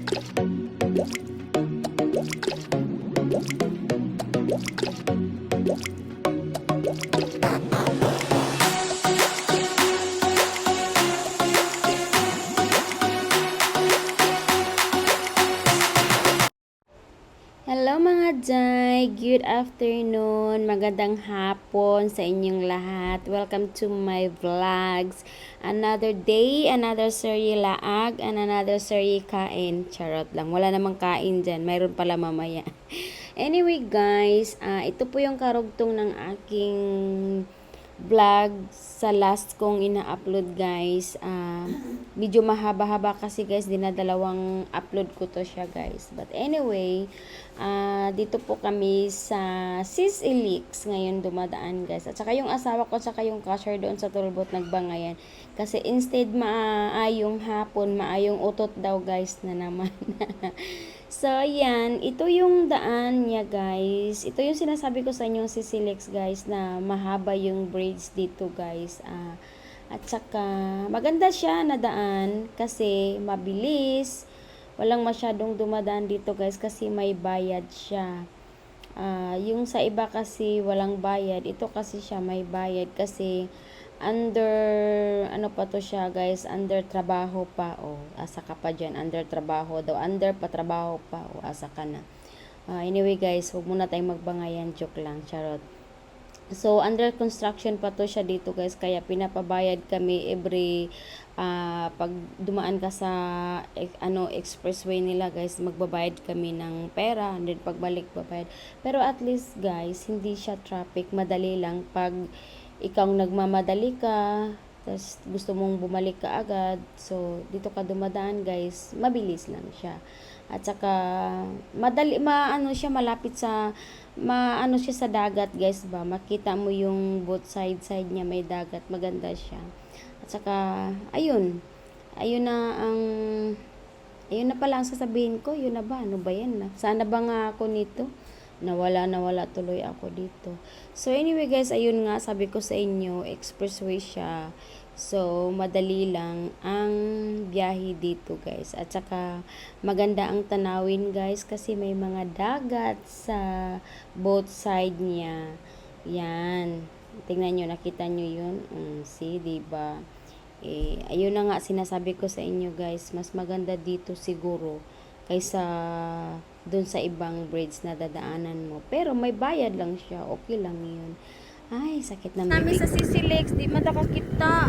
Hello mga Jai! Good afternoon! Magandang hapon sa inyong lahat. Welcome to my vlogs. Another day, another serye laag, and another serye kain. Charot lang. Wala namang kain dyan. Mayroon pala mamaya. Anyway guys, ito po yung karugtong ng aking vlog sa last kong ina-upload guys. Medyo mahaba-haba kasi guys, dinadalawang upload ko to siya guys. But anyway, dito po kami sa Sis Elix ngayon dumadaan guys. At saka yung asawa ko, at saka yung cashier doon sa Tulbot nagbangayan. Kasi instead maayong hapon, maayong utot daw guys na naman. So, yan. Ito yung daan niya, guys. Ito yung sinasabi ko sa inyo si Silex, guys, na mahaba yung braids dito, guys. At saka, maganda siya na daan kasi mabilis. Walang masyadong dumadaan dito, guys, kasi may bayad siya. Yung sa iba kasi walang bayad. Ito kasi siya may bayad kasi under ano pa to siya guys, under trabaho pa, asa ka pa dyan, under trabaho daw, under pa trabaho pa, asa ka na. Anyway guys, huwag muna tayong magbangayan, joke lang, charot. So under construction pa to siya dito guys, kaya pinapabayad kami every pag dumaan ka sa expressway nila guys, magbabayad kami ng pera, and then pagbalik babayad. Pero at least guys, hindi siya traffic, madali lang pag ikaw nagmamadali ka, tapos gusto mong bumalik ka agad, so dito ka dumadaan guys, mabilis lang siya. At saka madali, siya, malapit sa siya sa dagat guys ba, makita mo yung both side niya may dagat, maganda siya. At saka ayun na pala ang sasabihin ko, yun na ba, ano ba yan na, sana ba nga ako nito, nawala tuloy ako dito. So anyway guys, ayun nga, sabi ko sa inyo, expressway siya. So madali lang ang biyahe dito guys. At saka maganda ang tanawin guys kasi may mga dagat sa both side niya. Yan. Tingnan nyo, nakita nyo yun. See, diba? Ayun na nga sinasabi ko sa inyo guys, mas maganda dito siguro kaysa doon sa ibang braids na dadaanan mo. Pero may bayad lang siya. Okay lang yun. Ay, sakit na may sa Sisilex. Di madakakita.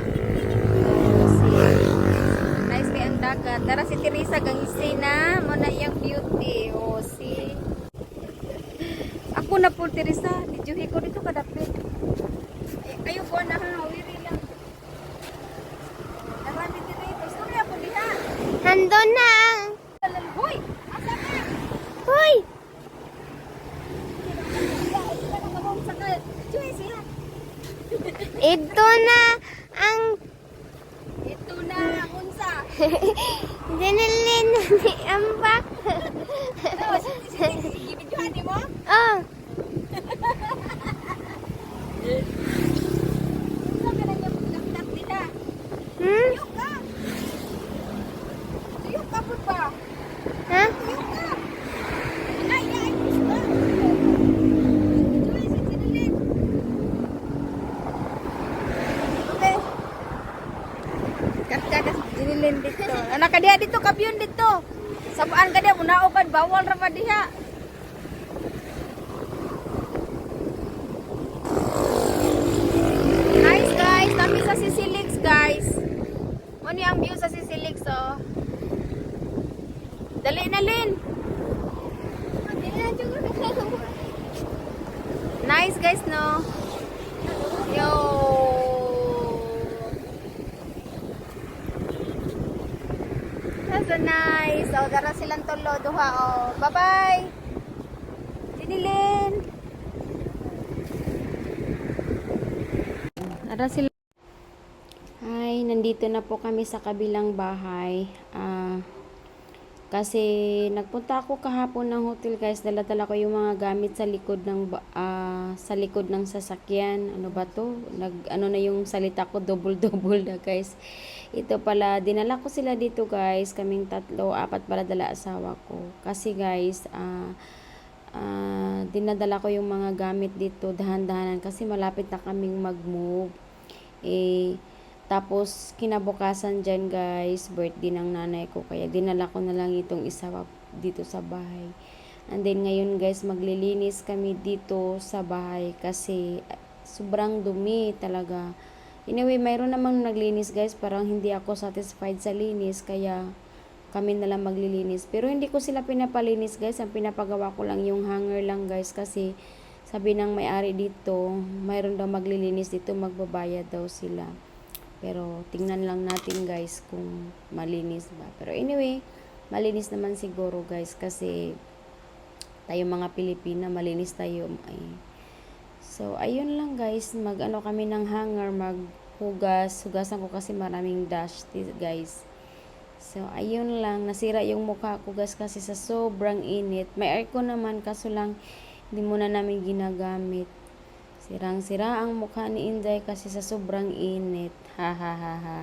Nice kay ang dagat. Tara si Teresa gangisi na. Muna yung beauty. Si. Ako na po Teresa. Dijuhi ko dito kadapit. Kayo po na ha. Wiri lang. Tara ni Teresa. Sorry ako diha. Nandun na. Hoy! Hoy! Ito na ang unsa. dinilin ni Ambak. Ibidyohan mo? Oh. Sabi na niya laptop nila. Hmm? Tuyok ka. Tuyok ka po ba? Ha? Tuyok ka. Ay, push ba? Kakada dinilin dito. Anak ka diha dito, kabyon dito. Sabaan ka diha, unaokan, bawal ra pa diha. Nice guys, kami sa Sisilix guys. Ano yung view sa Sisilix oh. Dali na Lin. Nice guys no. Yo. So nice. So, dara silang tulo duha oh. Bye-bye. Dinilin. Dara sila. Ay, nandito na po kami sa kabilang bahay. Kasi nagpunta ako kahapon ng hotel guys, dala-dala ko yung mga gamit sa likod ng sa likod ng sasakyan. Ano ba to? Ano na yung salita ko, double-double na guys. Ito pala, dinala ko sila dito guys, kaming tatlo, apat pala dala asawa ko. Kasi guys, dinadala ko yung mga gamit dito dahan-dahanan kasi malapit na kaming mag-move. Tapos, kinabukasan dyan guys, birthday ng nanay ko. Kaya dinala ko na lang itong isa dito sa bahay. And then ngayon guys, maglilinis kami dito sa bahay kasi sobrang dumi talaga. Anyway, mayroon namang naglinis guys, parang hindi ako satisfied sa linis. Kaya kami na lang maglilinis. Pero hindi ko sila pinapalinis guys. Ang pinapagawa ko lang yung hanger lang guys. Kasi sabi ng may-ari dito, mayroon daw maglilinis dito, magbabayad daw sila. Pero tingnan lang natin guys kung malinis ba. Pero anyway, malinis naman siguro guys kasi tayo mga Pilipina, malinis tayo. So ayun lang guys, mag-ano kami ng hanger, maghugas. Hugasan ko kasi maraming dusty guys. So ayun lang, nasira yung mukha ko guys kasi sa sobrang init. May aircon naman kaso lang hindi muna namin ginagamit. Sirang-sira ang mukha ni Inday kasi sa sobrang init. Ha ha ha ha.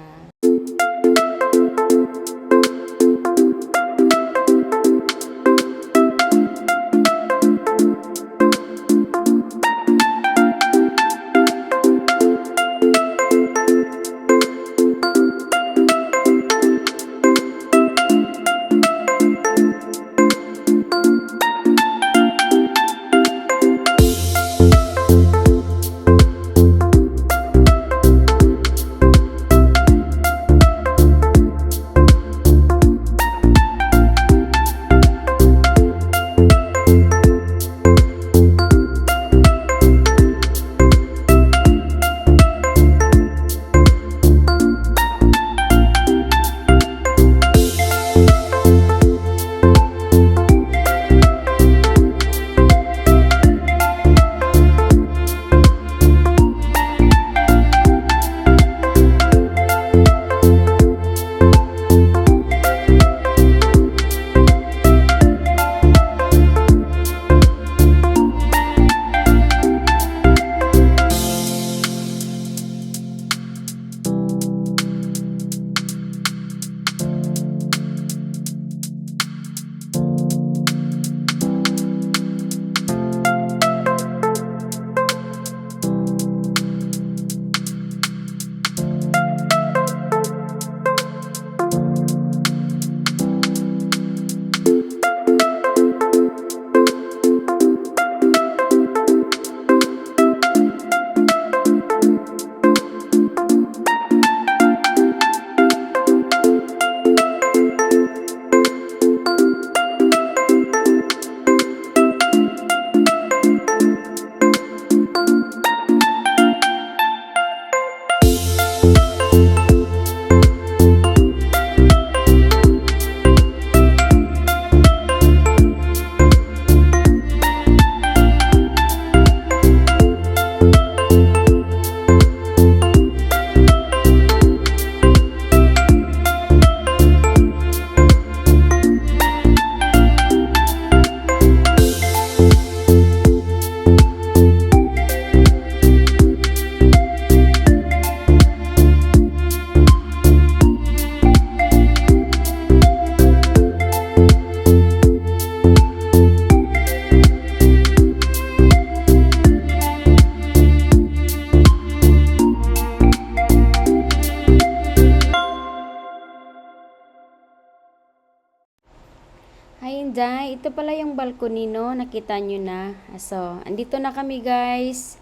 Hi Inday, ito pala yung balcony no, nakita nyo na. So, andito na kami guys.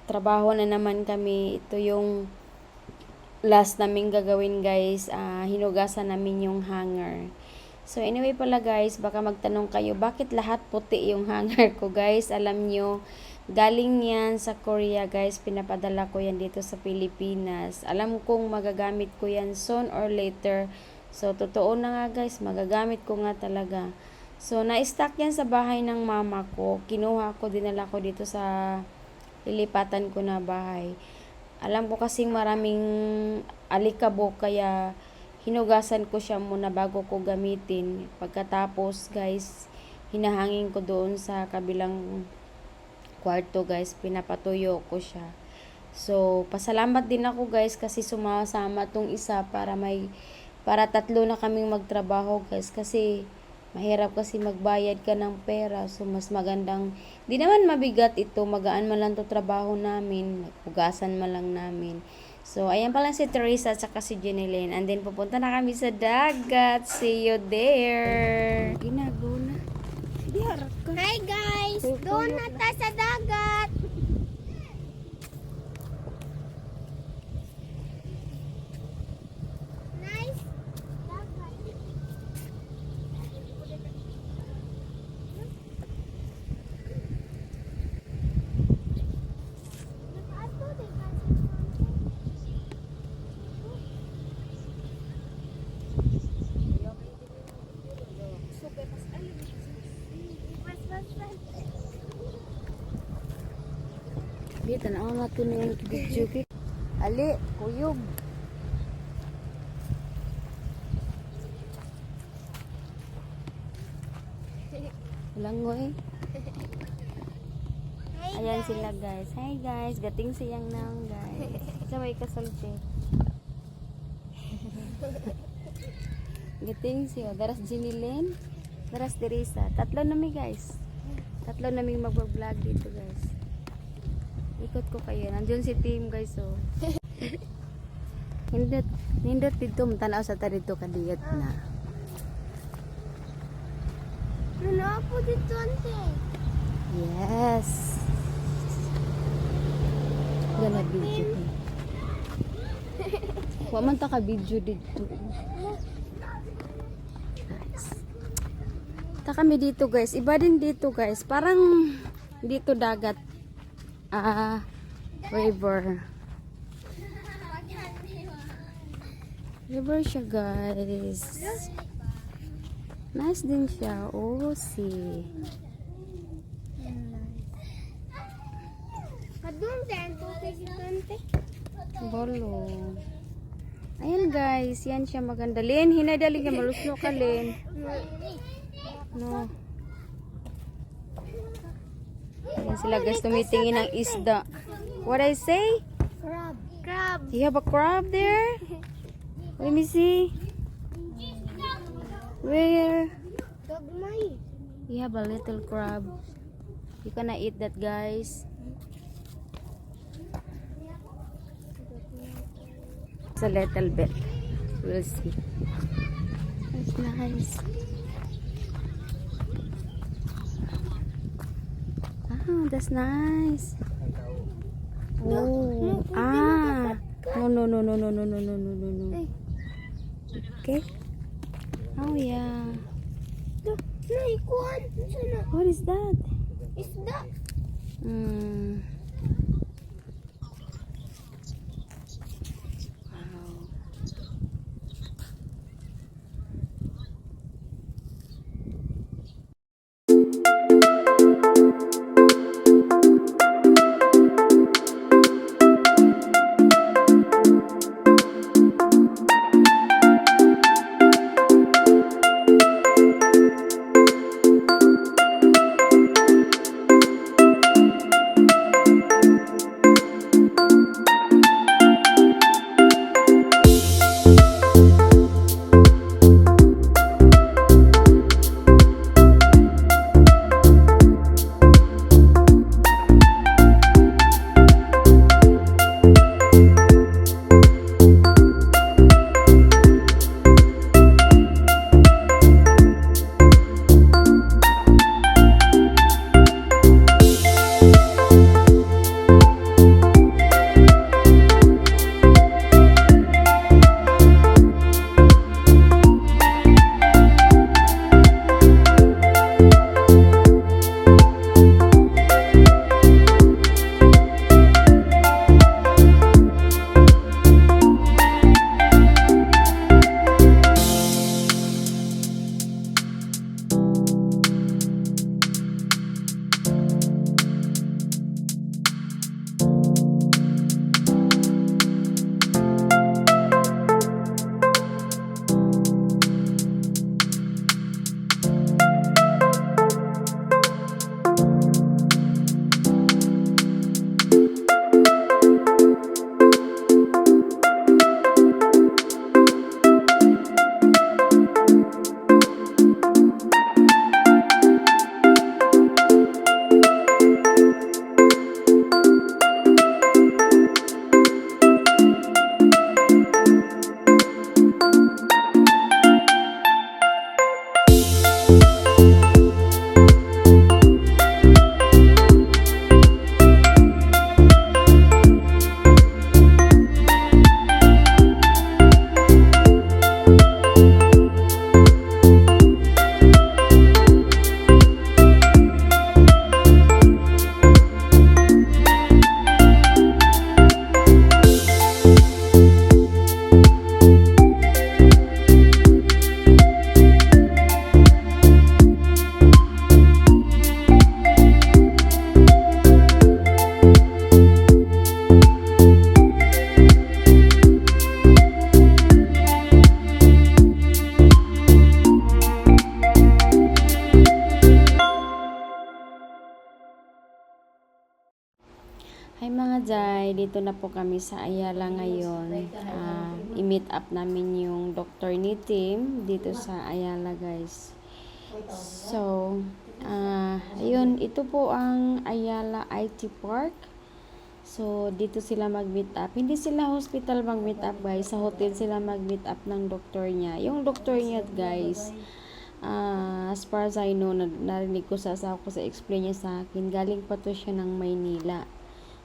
Trabaho na naman kami. Ito yung last namin gagawin guys. Hinugasan namin yung hanger. So anyway pala guys, baka magtanong kayo, bakit lahat puti yung hanger ko guys? Alam nyo, galing yan sa Korea guys. Pinapadala ko yan dito sa Pilipinas. Alam kong magagamit ko yan soon or later. So, totoo na nga guys, magagamit ko nga talaga. So, na-stack yan sa bahay ng mama ko. Kinuha ko, dinala ko dito sa lilipatan ko na bahay. Alam ko kasing maraming alikabok, kaya hinugasan ko siya muna bago ko gamitin. Pagkatapos guys, hinahangin ko doon sa kabilang kwarto guys, pinapatuyo ko siya. So, pasalamat din ako guys kasi sumasama tong isa para tatlo na kaming magtrabaho guys kasi mahirap kasi magbayad ka ng pera. So, mas magandang, di naman mabigat ito, magaan man lang to trabaho namin, hugasan man lang namin. So, ayan pa lang si Teresa at saka si Jeneline. And then, pupunta na kami sa dagat. See you there. Ginagawa na. Di harap ka. Hi guys! Tuyo, Doon tuyo. na tayo sa dagat! Nice! Dagat. Nag-ato din kasi. Mas. Bi, tanaw na ito na yung video. Ali, kuyog. Langoy. Hi Ayan sila guys. Hi guys, gating siyang naong guys. Sabay kasulti. Gating siya. Daras Jeneline, daras Teresa. Tatlo nami guys. Tatlo nami mag-vlog dito guys. Ikot ko kayo. Nandiyon si team guys oh. Hindot dito tanaw sa tarito kadiyot na. Ano po dito ante? Yes. Gana video. Wa man ta ka video dito. Ta kami dito guys. Iba din dito guys. Parang dito dagat. River. River siya guys. Nice din siya. Oh, see. Kadung din po kay dito ante. Bolo. Ayan guys, yan siya maganda. Lin, hinadaling ka malusno ka, Lin. No. Ayan sila guys, tumitingin ng isda. What I say? Crab. You have a crab there? Let me see. Where? Gagmay. You have a little crab. You cannot eat that guys. It's a little bit. We'll see. That's nice. Ah, that's nice. Oh, no. Okay. Oh yeah. Naikuhan. Sana. What is that? Isda. Hmm. Jai, dito na po kami sa Ayala ngayon. I-meet up namin yung doktor ni Tim dito sa Ayala, guys. So, ayun, ito po ang Ayala IT Park. So, dito sila mag-meet up. Hindi sila hospital mag-meet up, guys. Sa hotel sila mag-meet up ng doktor niya. Yung doktor niya, guys, as far as I know, narinig ko sa asawa ko sa explain niya sa akin, galing pa to siya ng Maynila.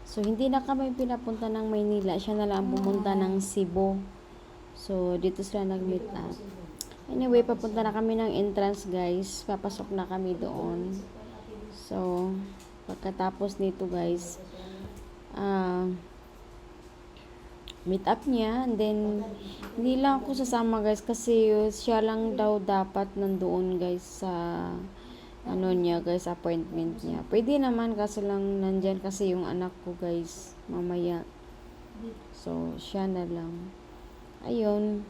So, hindi na kami pinapunta ng Maynila. Siya na lang pumunta ng Cebu. So, dito sila nag-meet up. Anyway, papunta na kami ng entrance, guys. Papasok na kami doon. So, pagkatapos nito, guys, meet up niya. And then, hindi lang ako sasama, guys, kasi siya lang daw dapat nandoon, guys, sa niya, guys, appointment niya. Pwede naman, kasi lang nandyan kasi yung anak ko, guys, mamaya. So, siya na lang. Ayun.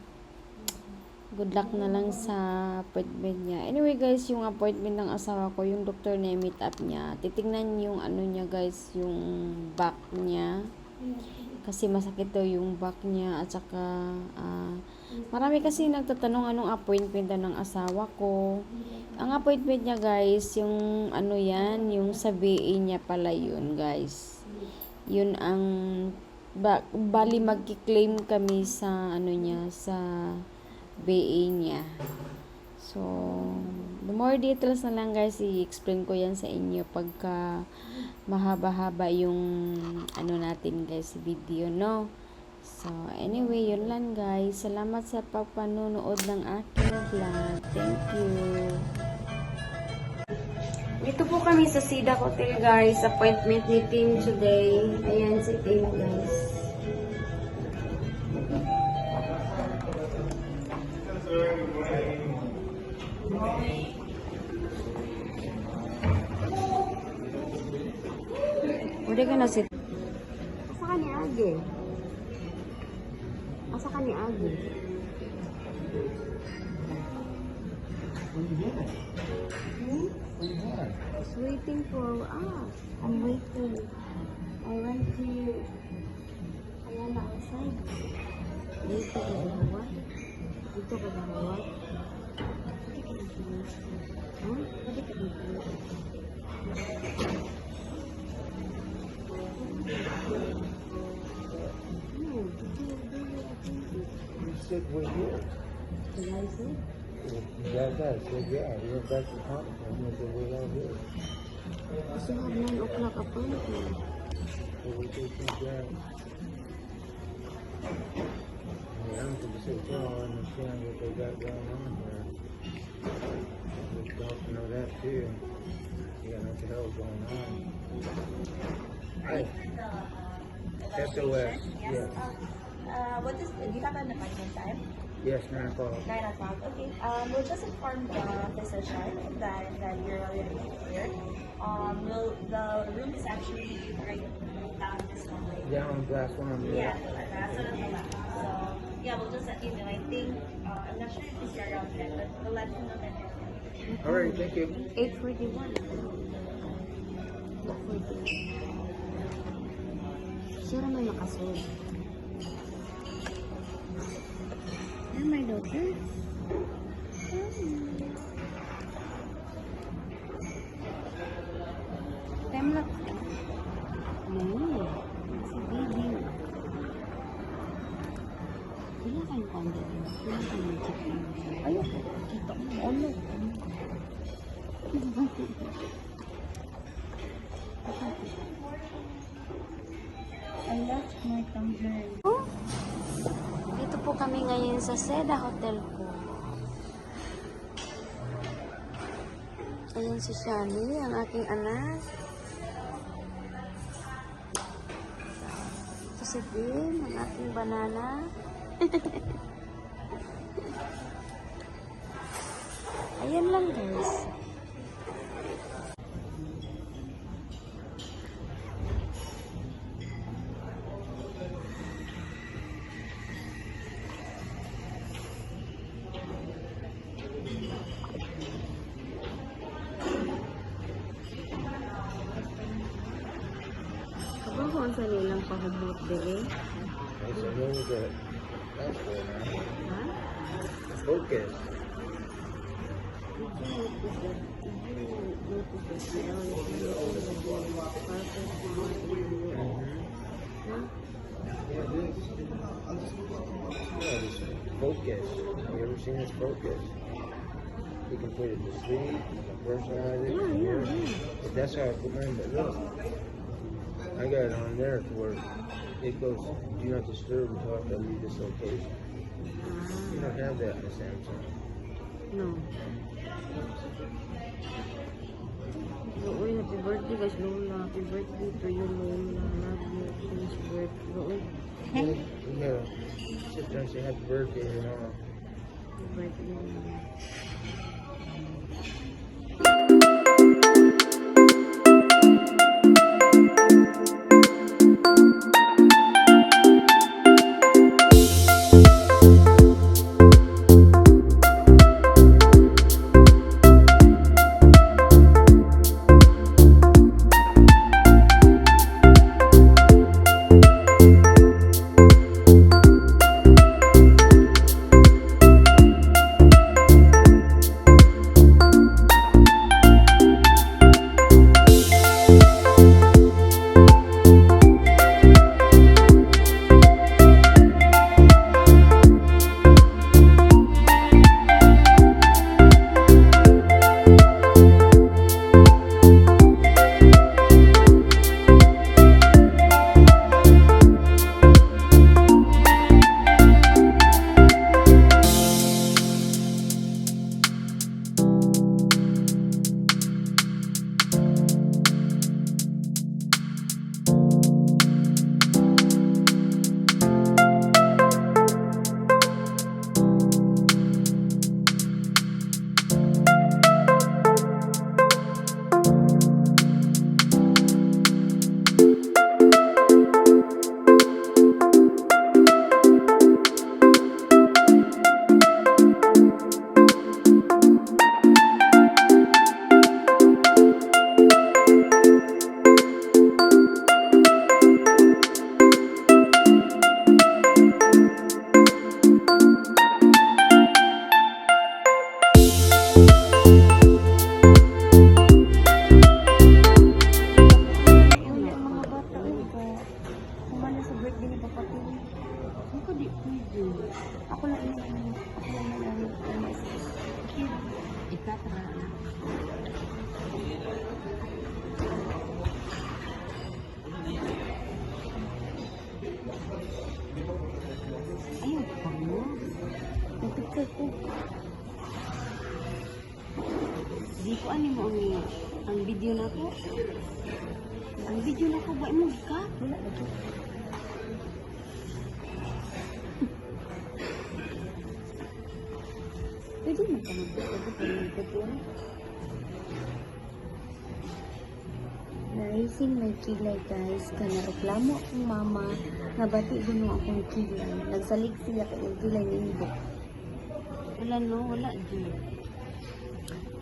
Good luck na lang sa appointment niya. Anyway, guys, yung appointment ng asawa ko, yung doktor na meet up niya, titingnan yung niya, guys, yung back niya. Kasi masakit daw yung back niya, at saka marami kasi nagtatanong anong appointment daw ng asawa ko. Ang appointment niya, guys, yung yan, yung sa VA niya pala yun, guys. Yun ang bali magki-claim kami sa niya, sa VA niya. So, the more details na lang, guys, i-explain ko yan sa inyo pagka mahaba-haba yung natin, guys, video, no? So, anyway, yun lang, guys. Salamat sa pagpanonood ng aking vlog. Thank you. Dito po kami sa Sida Hotel, guys. Appointment ni Tim today. Ayan si Tim, guys. Udah ka na sit. Asa ka ni Age? Asa ka ni Age? It's waiting for us. I'm waiting. I went to Ayala outside. Dito ka bahawat? Dito ka bahawat? Huh? Pwede ka dito? You said we're here. Did I say? Yeah, I said, yeah. We went back to conference and we said, we're all here. Kasi have 9 o'clock appointment. So we take things down. Yeah, I'm going to say, I don't understand what they got going on here. We don't know that too. You got nothing else going on. Hi. SOS, yes. Do you have an appointment time? Yes, 9 o'clock. 9 o'clock. Okay. We'll just inform the physician that you're already here. The room is actually right down this way. Down on glass one. Yeah, that's on the left. So yeah, we'll just let you know. I think I'm not sure if it's around there, but we'll let you know that you're here. All right, thank you. 8:41. 8:41. Siya naman nakasunod. Yan, my daughter. Time lapse ka? No. Si baby. Wala kayong condo din. Wala kayong check in. Ayoko. Kita mo. Ano? I left my tumbler. Dito po kami ngayon sa Seda Hotel po. Ayan si Shani, ang aking anak. Ito si Bim, ang aking banana. Ayan lang, guys. sa nilang pahubot dire. Okay, so move that. That's good, man. Ha? Focus. Yeah, this. Yeah, this focus. You ever seen this focus? You can put it to sleep, you can personalize it. But that's how I put mine, but look. I got it on there to where it goes, do not disturb until after I leave this location. You don't have that in the Samsung. No. Uy, happy birthday guys, Lola. Happy birthday to you, Lola. Love you. Finish birthday. Uy, You gotta sit there and say happy birthday, you know. happy birthday, Lola. Ayun pa mo. Nagpicture ko. Di ko ano mo ang video na ko. Ang video na ko ba mo ka? Wala ba ito? Pwede mo ka mag-video. Narising may kilay guys, kana reklamo akong mama nga bati guno akong kilay. Nagsalig siya kay yung kilay ni Ibo. Wala no, wala dyan.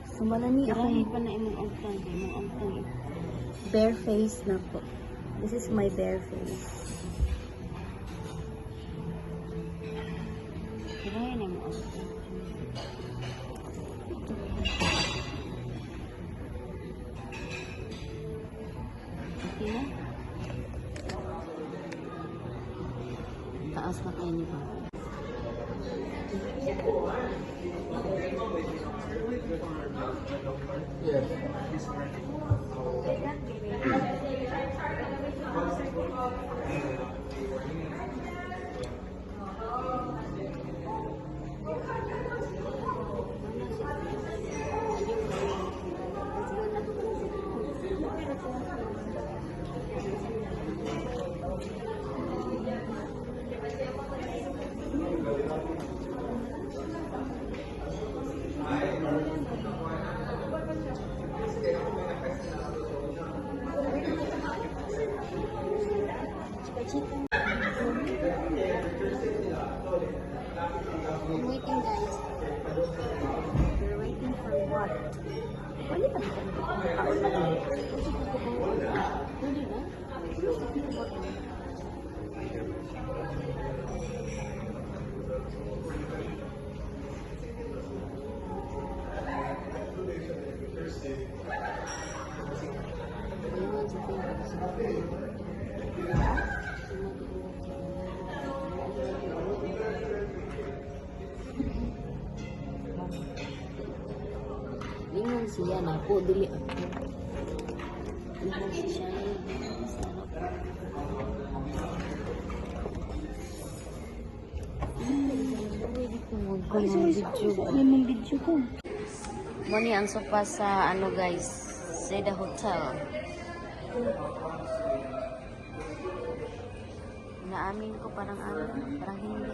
Sumalani ako. Dahil pa na imong angtang, bare face na po. This is my bare face. Kaya na mo angtang. Taas na kayo ni Papa. I'm waiting, guys. We're waiting for what? Pwede pa naman. Kaon pa naman. Pwede na? Lingon siya na po, dili ako. Lingon siya. Video ko. Muni ang sofa sa ano guys, Seda Hotel. Naamin ko parang ano, parang hindi.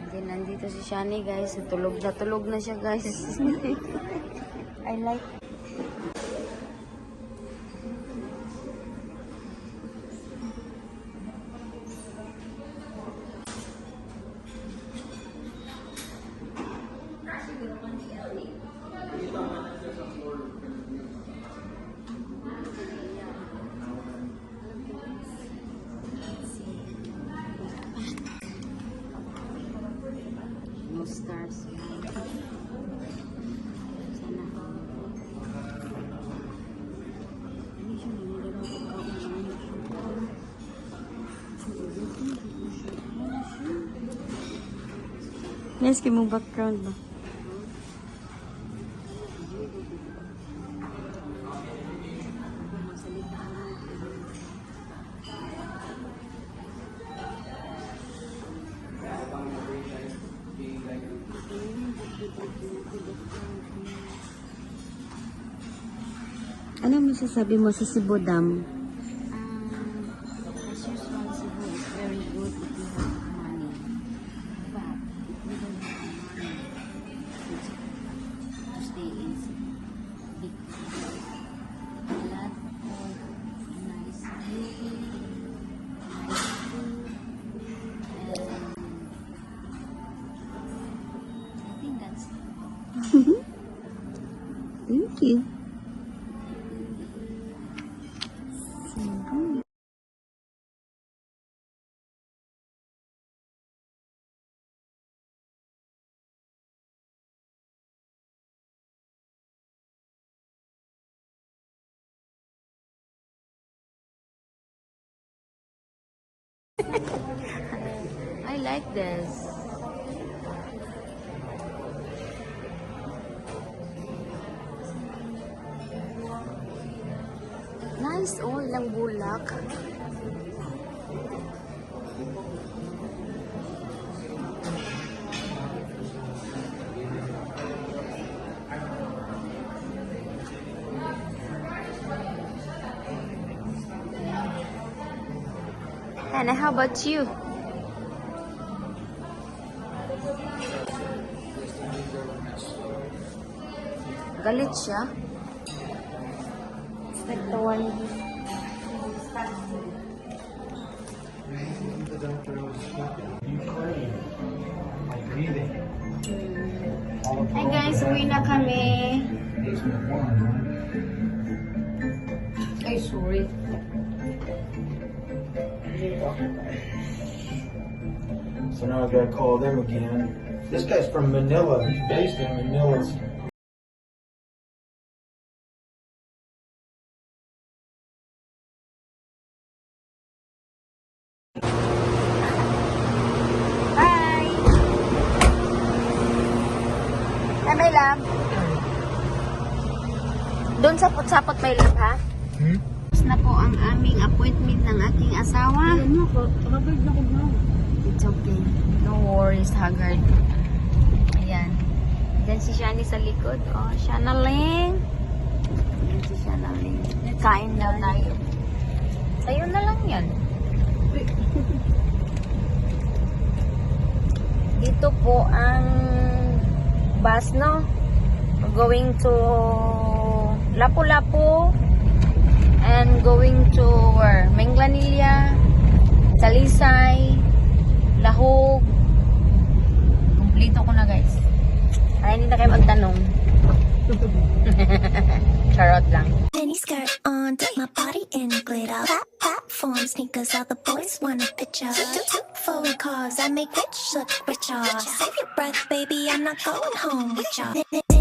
Then nandito si Shani guys, tulog na siya guys. I like. No stars. Sana. Ini siya yes, kay mong background ba? Ano masasabi mo sa Cebu Dam? As usual, Cebu is very good if you have money. But if you don't have money, it's to stay in Cebu. Because a lot of nice beauty, nice food, and I think that's it. Thank you. I like this. Nice, oh, ilang bulak. And how about you? Galit siya. It's like the one. The doctor was Ukraine. Like breathing. Hi guys, uwi na kami. Ay, sorry. So now I gotta call them again. This guy's from Manila. He's based in Manila. Bye! Ay, may lab. Doon sa sapot may lab, ha? Tapos na po ang aming appointment ng aking asawa. It's okay. No worries, Haggard. Ayan. Diyan si Shani sa likod. Oh, Shanaling. Ayan si Shanaling. Kain na tayo. Sa'yo na lang yan. Dito po ang bus, no? Going to Lapu-Lapu and going to where? Menglanilla, Talisay, Lahog. Kumplito ko na, guys. time ang tanong. Charot lang. Mini skirt on, dip my body in glitter. Platform sneakers, all the boys want a picture. Two foreign cars, I make rich look richer. Save your breath, baby, I'm not going home with ya.